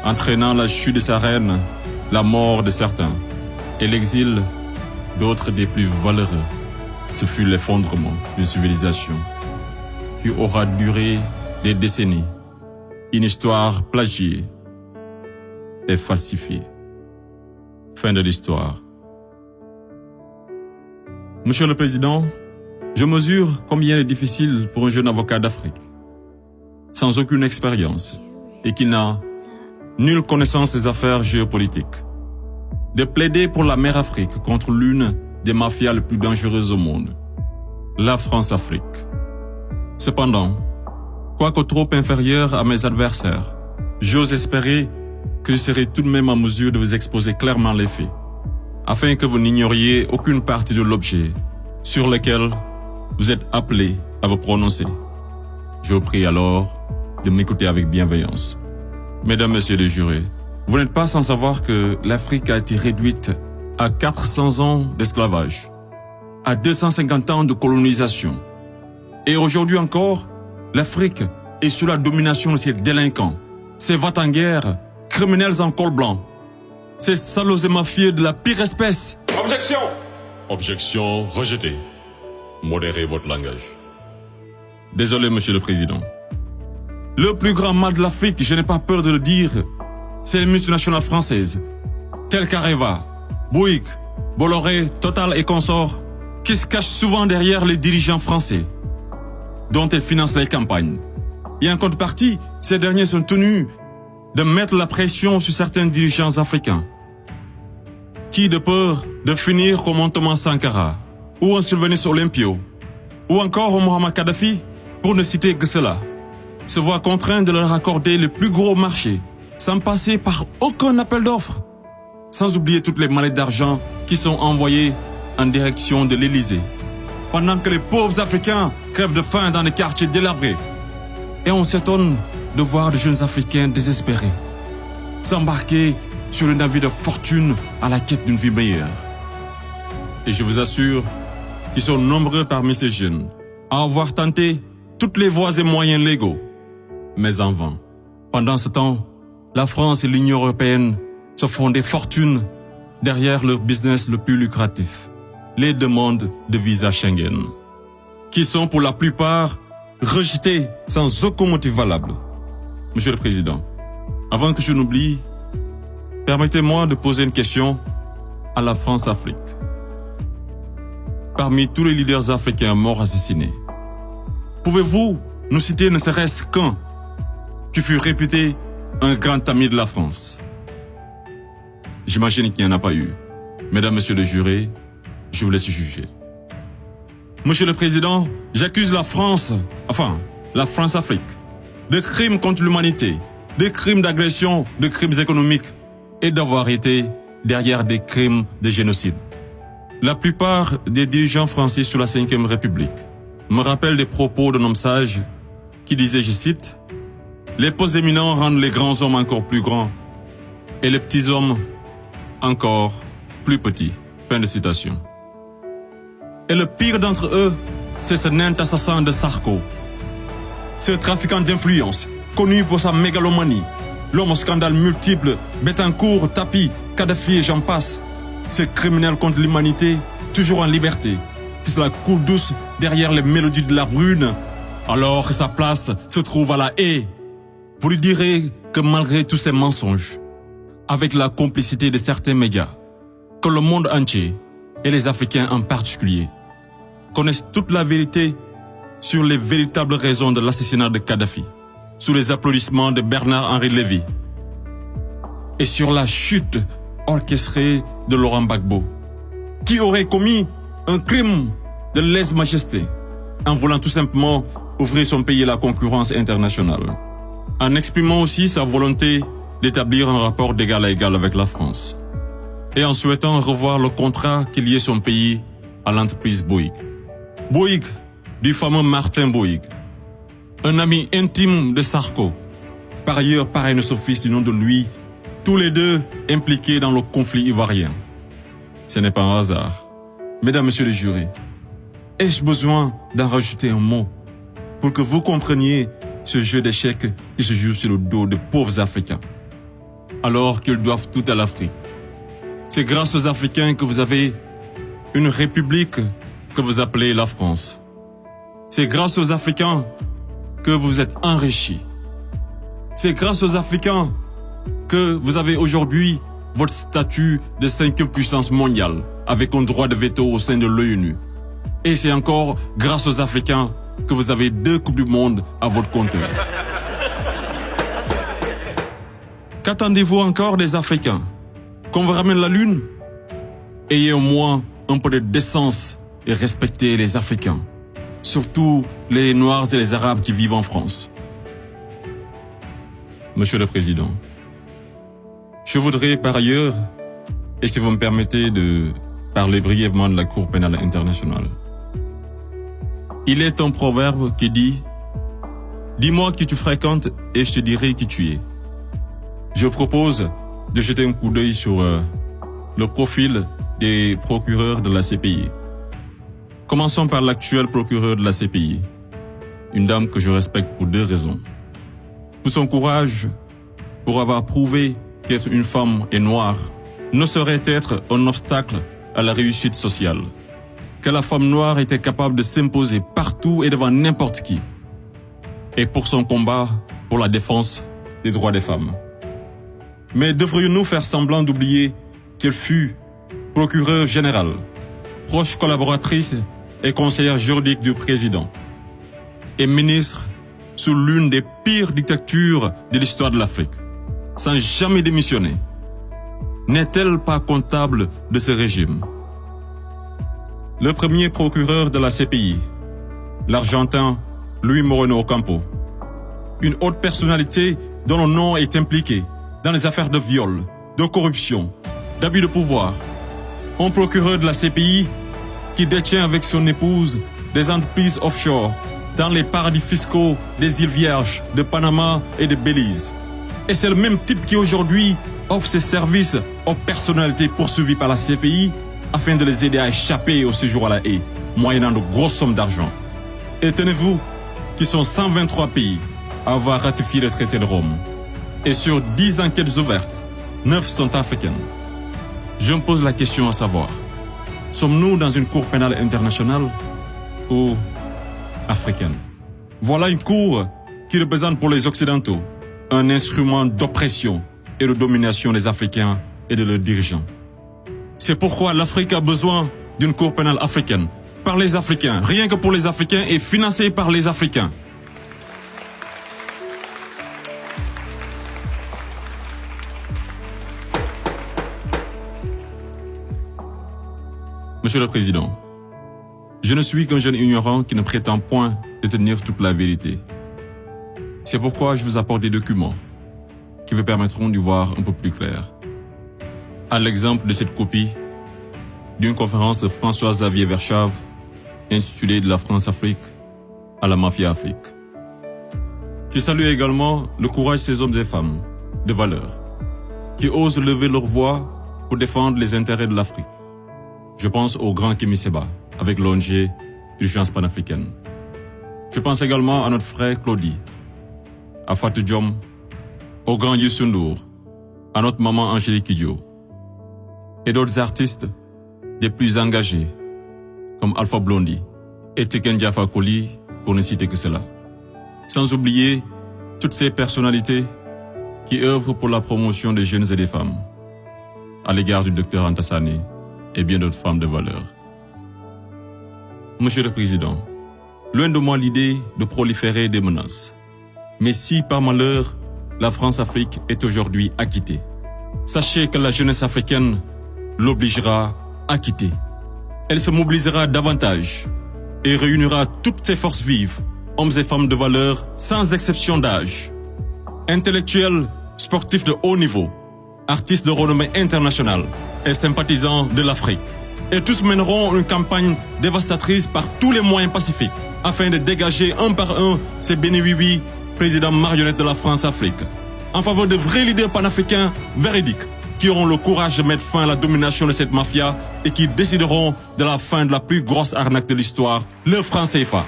entraînant la chute de sa reine, la mort de certains et l'exil d'autres des plus valeureux. Ce fut l'effondrement d'une civilisation qui aura duré des décennies, une histoire plagiée et falsifiée. Fin de l'histoire. Monsieur le Président, je mesure combien il est difficile pour un jeune avocat d'Afrique, sans aucune expérience et qui n'a nulle connaissance des affaires géopolitiques, de plaider pour la mère Afrique contre l'une des mafias les plus dangereuses au monde, la France-Afrique. Cependant, quoique trop inférieur à mes adversaires, j'ose espérer que je serai tout de même en mesure de vous exposer clairement les faits, afin que vous n'ignoriez aucune partie de l'objet sur lequel vous êtes appelés à vous prononcer. Je vous prie alors de m'écouter avec bienveillance. Mesdames, Messieurs les jurés, vous n'êtes pas sans savoir que l'Afrique a été réduite à 400 ans d'esclavage, à 250 ans de colonisation. Et aujourd'hui encore, l'Afrique est sous la domination de ces délinquants, ces va-t-en-guerre, criminels en col blanc, ces salauds et mafieux de la pire espèce. Objection! Objection rejetée. Modérez votre langage. Désolé, Monsieur le Président. Le plus grand mal de l'Afrique, je n'ai pas peur de le dire, c'est les multinationales françaises, telles qu'Areva, Bouygues, Bolloré, Total et consorts, qui se cachent souvent derrière les dirigeants français, dont elles financent les campagnes. Et en contrepartie, ces derniers sont tenus de mettre la pression sur certains dirigeants africains, qui, de peur de finir comme un Thomas Sankara, ou un Sylvanus Olympio, ou encore un Muammar Kadhafi, pour ne citer que cela, se voient contraints de leur accorder le plus gros marché, sans passer par aucun appel d'offres, sans oublier toutes les mallettes d'argent qui sont envoyées en direction de l'Élysée, pendant que les pauvres Africains crèvent de faim dans les quartiers délabrés. Et on s'étonne de voir de jeunes Africains désespérés s'embarquer sur le navire de fortune à la quête d'une vie meilleure. Et je vous assure qu'ils sont nombreux parmi ces jeunes à avoir tenté toutes les voies et moyens légaux, mais en vain. Pendant ce temps, la France et l'Union européenne se font des fortunes derrière leur business le plus lucratif, les demandes de visa Schengen, qui sont pour la plupart rejetées sans aucun motif valable. Monsieur le Président, avant que je n'oublie, permettez-moi de poser une question à la France-Afrique. Parmi tous les leaders africains morts assassinés, pouvez-vous nous citer ne serait-ce qu'un qui fut réputé un grand ami de la France? J'imagine qu'il n'y en a pas eu. Mesdames, Messieurs les jurés, je vous laisse juger. Monsieur le Président, j'accuse la France-Afrique, de crimes contre l'humanité, de crimes d'agression, de crimes économiques et d'avoir été derrière des crimes de génocide. La plupart des dirigeants français sous la Ve République me rappellent des propos d'un homme sage qui disait, je cite, « Les postes éminents rendent les grands hommes encore plus grands et les petits hommes encore plus petits. » Fin de citation. Et le pire d'entre eux, c'est ce nain assassin de Sarko, ce trafiquant d'influence, connu pour sa mégalomanie, l'homme aux scandales multiples, Bettencourt, Tapi, Kadhafi et j'en passe, ce criminel contre l'humanité, toujours en liberté, qui se la coule douce derrière les mélodies de la brune, alors que sa place se trouve à la haie. Vous lui direz que malgré tous ces mensonges, avec la complicité de certains médias, que le monde entier, et les Africains en particulier, connaissent toute la vérité sur les véritables raisons de l'assassinat de Kadhafi, sous les applaudissements de Bernard-Henri Lévy, et sur la chute orchestrée de Laurent Gbagbo, qui aurait commis un crime de lèse-majesté en voulant tout simplement ouvrir son pays à la concurrence internationale, en exprimant aussi sa volonté d'établir un rapport d'égal à égal avec la France, et en souhaitant revoir le contrat qui liait son pays à l'entreprise Bouygues. Bouygues, du fameux Martin Bouygues, un ami intime de Sarko, par ailleurs parrain de son fils du nom de lui, tous les deux impliqués dans le conflit ivoirien. Ce n'est pas un hasard. Mesdames, Messieurs les jurés, ai-je besoin d'en rajouter un mot pour que vous compreniez ce jeu d'échecs qui se joue sur le dos de pauvres Africains? alors qu'ils doivent tout à l'Afrique. C'est grâce aux Africains que vous avez une république que vous appelez la France. C'est grâce aux Africains que vous êtes enrichis. C'est grâce aux Africains que vous avez aujourd'hui votre statut de 5e puissance mondiale avec un droit de veto au sein de l'ONU. Et c'est encore grâce aux Africains que vous avez 2 Coupes du Monde à votre compteur. Qu'attendez-vous encore des Africains? Qu'on vous ramène la Lune? Ayez au moins un peu de décence et respectez les Africains, surtout les Noirs et les Arabes qui vivent en France. Monsieur le Président, je voudrais par ailleurs, et si vous me permettez de parler brièvement de la Cour pénale internationale. Il est un proverbe qui dit « Dis-moi qui tu fréquentes et je te dirai qui tu es ». Je propose de jeter un coup d'œil sur le profil des procureurs de la CPI. Commençons par l'actuel procureur de la CPI, une dame que je respecte pour 2 raisons. Pour son courage, pour avoir prouvé qu'être une femme et noire ne saurait être un obstacle à la réussite sociale, que la femme noire était capable de s'imposer partout et devant n'importe qui, et pour son combat pour la défense des droits des femmes. Mais devrions-nous faire semblant d'oublier qu'elle fut procureure générale, proche collaboratrice et conseillère juridique du président, et ministre sous l'une des pires dictatures de l'histoire de l'Afrique, sans jamais démissionner? N'est-elle pas comptable de ce régime? Le premier procureur de la CPI, l'Argentin Luis Moreno Ocampo, une haute personnalité dont le nom est impliqué dans les affaires de viol, de corruption, d'abus de pouvoir. Un procureur de la CPI qui détient avec son épouse des entreprises offshore dans les paradis fiscaux des îles Vierges, de Panama et de Belize. Et c'est le même type qui aujourd'hui offre ses services aux personnalités poursuivies par la CPI afin de les aider à échapper au séjour à la haie, moyennant de grosses sommes d'argent. Et tenez-vous qu'ils sont 123 pays à avoir ratifié le traité de Rome. Et sur 10 enquêtes ouvertes, 9 sont africaines. Je me pose la question à savoir, sommes-nous dans une cour pénale internationale ou africaine? Voilà une cour qui représente pour les Occidentaux un instrument d'oppression et de domination des Africains et de leurs dirigeants. C'est pourquoi l'Afrique a besoin d'une cour pénale africaine, par les Africains, rien que pour les Africains et financée par les Africains. Monsieur le Président, je ne suis qu'un jeune ignorant qui ne prétend point détenir toute la vérité. C'est pourquoi je vous apporte des documents qui vous permettront d'y voir un peu plus clair. À l'exemple de cette copie d'une conférence de François-Xavier Verschave intitulée « De la France-Afrique à la Mafia-Afrique ». Je salue également le courage de ces hommes et femmes de valeur qui osent lever leur voix pour défendre les intérêts de l'Afrique. Je pense au grand Kémy Séba avec l'ONG Urgence panafricaine. Je pense également à notre frère Claudie, à Fatou Diom, au grand Youssou N'Dour, à notre maman Angélique Kidjo, et d'autres artistes des plus engagés, comme Alpha Blondy et Tiken Jah Fakoly, pour ne citer que cela. Sans oublier toutes ces personnalités qui œuvrent pour la promotion des jeunes et des femmes, à l'égard du docteur Anta Sané et bien d'autres femmes de valeur. Monsieur le Président, loin de moi l'idée de proliférer des menaces. Mais si par malheur, la France-Afrique est aujourd'hui acquittée, sachez que la jeunesse africaine l'obligera à quitter. Elle se mobilisera davantage et réunira toutes ses forces vives, hommes et femmes de valeur, sans exception d'âge, intellectuels, sportifs de haut niveau, artistes de renommée internationale et sympathisants de l'Afrique. Et tous mèneront une campagne dévastatrice par tous les moyens pacifiques afin de dégager un par un ces bénéwiwi, présidents marionnettes de la France-Afrique, en faveur de vrais leaders panafricains véridiques qui auront le courage de mettre fin à la domination de cette mafia et qui décideront de la fin de la plus grosse arnaque de l'histoire, le franc CFA.